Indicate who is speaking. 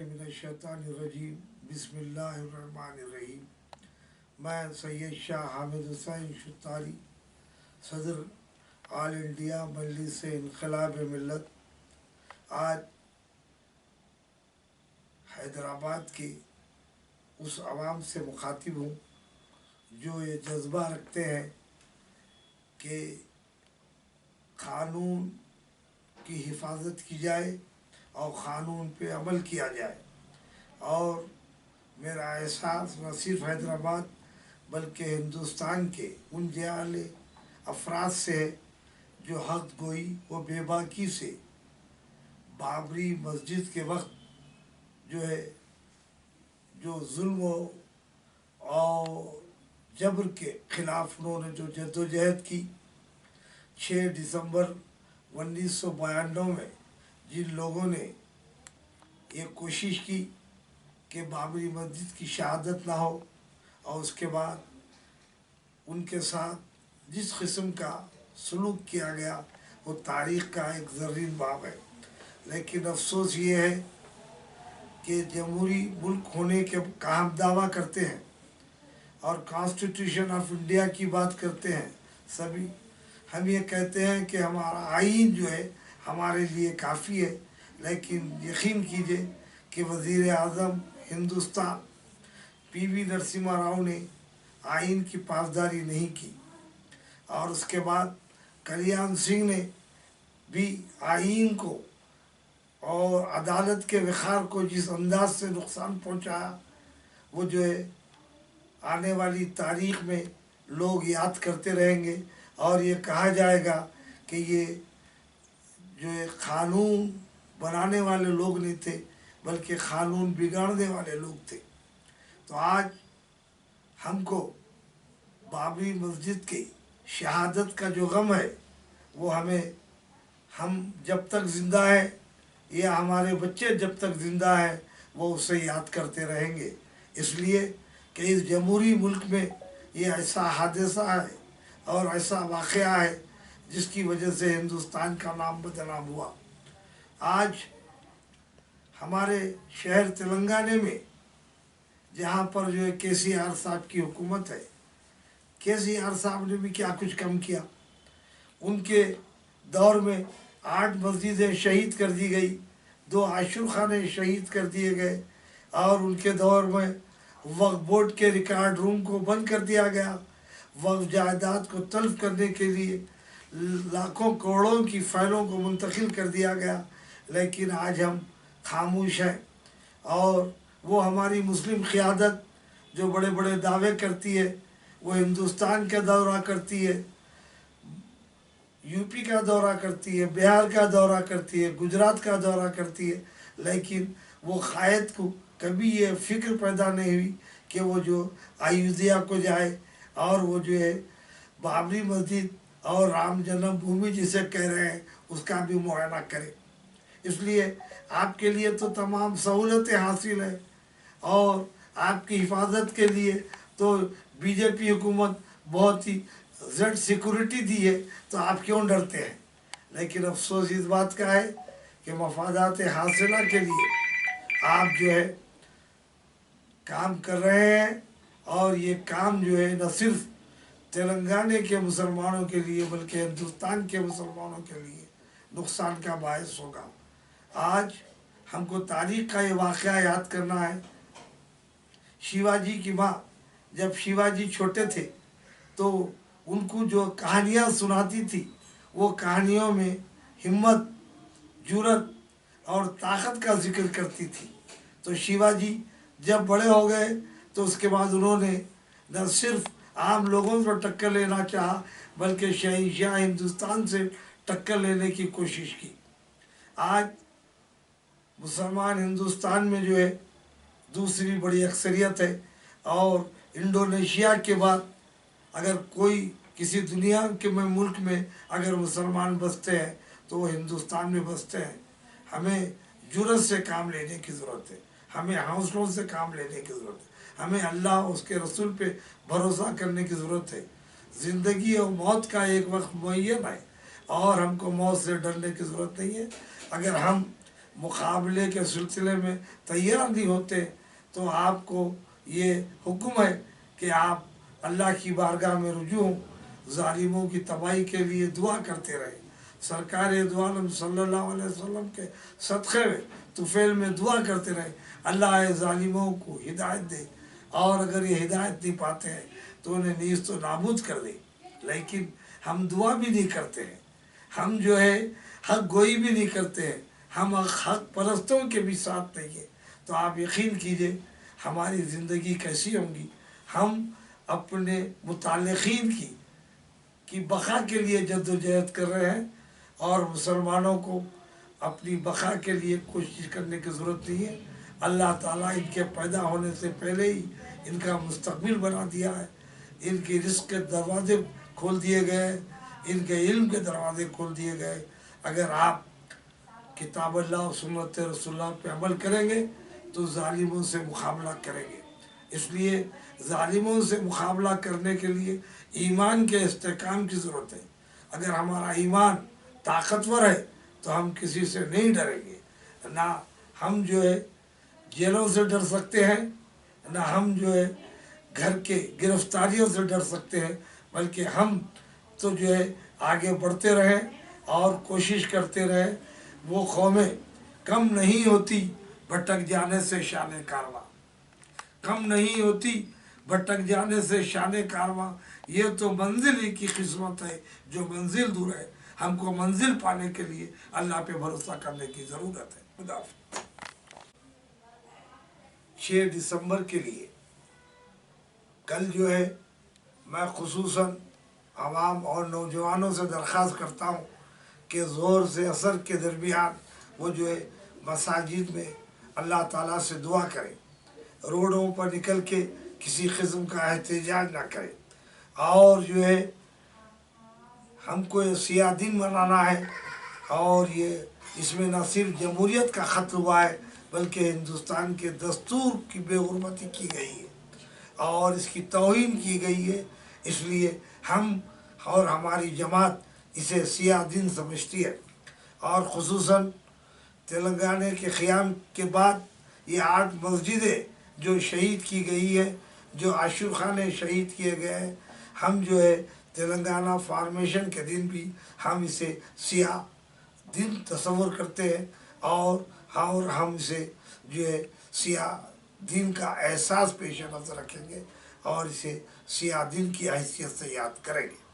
Speaker 1: मिनश्शैतानिर्रजीम बिस्मिल्लाहिर्रहमानिर्रहीम। मैं सैयद शाह हामिद हुसैन शुतारी सदर ऑल इंडिया मजलिस इनक़िलाब मिल्लत आज हैदराबाद के उस आवाम से मुखातिब हूँ जो ये जज्बा रखते हैं कि क़ानून की हिफाजत की जाए और क़ानून पे अमल किया जाए। और मेरा एहसास न सिर्फ हैदराबाद बल्कि हिंदुस्तान के उन जाले अफराद से है जो हक़ गोई व बेबाकी से बाबरी मस्जिद के वक्त जो है जो जुल्म और जबर के ख़िलाफ़ उन्होंने जो जद्दोजहद की 6 दिसंबर 1992 में जिन लोगों ने ये कोशिश की कि बाबरी मस्जिद की शहादत ना हो और उसके बाद उनके साथ जिस किस्म का सलूक किया गया वो तारीख़ का एक ज़र्रीन बाब है। लेकिन अफसोस ये है कि जमहूरी मुल्क होने के का हम दावा करते हैं और कॉन्स्टिट्यूशन ऑफ इंडिया की बात करते हैं सभी। हम ये कहते हैं कि हमारा आइन जो है हमारे लिए काफ़ी है, लेकिन यकीन कीजिए कि वज़ीर आज़म हिंदुस्तान पीवी नरसिम्हा राव ने आइन की पासदारी नहीं की और उसके बाद कल्याण सिंह ने भी आइन को और अदालत के वक़ार को जिस अंदाज से नुकसान पहुंचाया वो जो है आने वाली तारीख़ में लोग याद करते रहेंगे और ये कहा जाएगा कि ये जो है क़ानून बनाने वाले लोग नहीं थे बल्कि क़ानून बिगाड़ने वाले लोग थे। तो आज हमको बाबरी मस्जिद की शहादत का जो गम है वो हम जब तक ज़िंदा है या हमारे बच्चे जब तक ज़िंदा है वो उसे याद करते रहेंगे। इसलिए कि इस जमहूरी मुल्क में ये ऐसा हादसा है और ऐसा वाक़या है जिसकी वजह से हिंदुस्तान का नाम बदनाम हुआ। आज हमारे शहर तेलंगाना में जहाँ पर जो है KCR साहब की हुकूमत है, KCR साहब ने भी क्या कुछ कम किया। उनके दौर में 8 मस्जिदें शहीद कर दी गई, 2 आशुर खाने शहीद कर दिए गए और उनके दौर में वक्फ बोर्ड के रिकॉर्ड रूम को बंद कर दिया गया। वक्फ जायदाद को तल्फ करने के लिए लाखों करोड़ों की फ़ाइलों को मुंतकिल कर दिया गया, लेकिन आज हम खामोश हैं। और वो हमारी मुस्लिम क़ियादत जो बड़े बड़े दावे करती है, वो हिंदुस्तान का दौरा करती है, यूपी का दौरा करती है, बिहार का दौरा करती है, गुजरात का दौरा करती है, लेकिन वो क़ायद को कभी ये फ़िक्र पैदा नहीं हुई कि वो जो अयोध्या को जाए और वो जो है बाबरी मस्जिद और राम जन्मभूमि जिसे कह रहे हैं उसका भी मुआयना करे। इसलिए आपके लिए तो तमाम सहूलतें हासिल है और आपकी हिफाजत के लिए तो बीजेपी हुकूमत बहुत ही ज़्यादा सिक्योरिटी दी है, तो आप क्यों डरते हैं। लेकिन अफसोस इस बात का है कि मफादात हासिला के लिए आप जो है काम कर रहे हैं और ये काम जो है न सिर्फ तेलंगाना के मुसलमानों के लिए बल्कि हिंदुस्तान के मुसलमानों के लिए नुकसान का बायस होगा। आज हमको तारीख़ का ये वाक़या याद करना है। शिवाजी की माँ जब शिवाजी छोटे थे तो उनको जो कहानियाँ सुनाती थी वो कहानियों में हिम्मत, जुर्रत और ताकत का जिक्र करती थी। तो शिवाजी जब बड़े हो गए तो उसके बाद उन्होंने न सिर्फ आम लोगों से टक्कर लेना चाहा बल्कि शहंशाह हिंदुस्तान से टक्कर लेने की कोशिश की। आज मुसलमान हिंदुस्तान में जो है दूसरी बड़ी अक्सरियत है और इंडोनेशिया के बाद अगर कोई किसी दुनिया के मुल्क में अगर मुसलमान बसते हैं तो वो हिंदुस्तान में बसते हैं। हमें जुर्रत से काम लेने की ज़रूरत है, हमें हौसलों से काम लेने की ज़रूरत है, हमें अल्लाह उसके रसूल पे भरोसा करने की ज़रूरत है। ज़िंदगी और मौत का एक वक्त मुअय्यन है और हमको मौत से डरने की ज़रूरत नहीं है। अगर हम मुकाबले के सिलसिले में तैयार नहीं होते तो आपको ये हुक्म है कि आप अल्लाह की बारगाह में रुजू हों, ज़ालिमों की तबाही के लिए दुआ करते रहे। सरकार दो आलम सल्लल्लाहु अलैहि वसल्लम के सदक़े में तुफ़ैल में दुआ करते रहे, अल्लाह ज़ालिमों को हिदायत दे, और अगर ये हिदायत नहीं पाते हैं तो उन्हें नीज़ तो नाबूद कर दे। लेकिन हम दुआ भी नहीं करते हैं, हम जो है हक गोई भी नहीं करते हैं, हम हक परस्तों के भी साथ नहीं है, तो आप यकीन कीजिए हमारी ज़िंदगी कैसी होंगी। हम अपने मुताल्लिक़ीन की बक़ा के लिए जद्दोजहद कर रहे हैं, और मुसलमानों को अपनी बक़ा के लिए कोशिश करने की ज़रूरत नहीं है। अल्लाह ताला इनके पैदा होने से पहले ही इनका मुस्तक़बिल बना दिया है, इनके रिज़्क़ के दरवाज़े खोल दिए गए, इनके इल्म के दरवाज़े खोल दिए गए। अगर आप किताब अल्लाह और सुन्नत रसूलुल्लाह पे अमल करेंगे तो ज़ालिमों से मुकाबला करेंगे। इसलिए ज़ालिमों से मुकाबला करने के लिए ईमान के इस्तेकाम की ज़रूरत है। अगर हमारा ईमान ताकतवर है तो हम किसी से नहीं डरेंगे, ना हम जो है जेलों से डर सकते हैं, ना हम जो है घर के गिरफ्तारियों से डर सकते हैं, बल्कि हम तो जो है आगे बढ़ते रहें और कोशिश करते रहें। वो कौमें कम नहीं होती भटक जाने से शान कारवां, कम नहीं होती भटक जाने से शान कारवां। ये तो मंजिल ही की किस्मत है, जो मंजिल दूर है। हमको मंजिल पाने के लिए अल्लाह पे भरोसा करने की ज़रूरत है। खुदा हाफ़िज़। 6 दिसंबर के लिए कल जो है मैं खुसूसन आवाम और नौजवानों से दरख्वास्त करता हूँ कि ज़ोर से असर के दरमियान वो जो है मसाजिद में अल्लाह ताला से दुआ करें, रोडों पर निकल के किसी किस्म का एहतजाज ना करें। और जो है हमको ये सियाह दिन मनाना है, और ये इसमें न सिर्फ जमहूरियत का ख़त्म हुआ है बल्कि हिंदुस्तान के दस्तूर की बेहुरमती की गई है और इसकी तौहीन की गई है। इसलिए हम और हमारी जमात इसे सियाह दिन समझती है। और ख़ुसूसन तेलंगाना के क़याम के बाद ये 8 मस्जिदें जो शहीद की गई है, जो आशूर खाने शहीद किए गए हैं, हम जो है तेलंगाना फॉर्मेशन के दिन भी हम इसे सियाह दिन तस्वर करते हैं, और हम इसे जो है सियाह दिन का एहसास पेश नज़र रखेंगे और इसे सियाह दिन की हैसियत से याद करेंगे।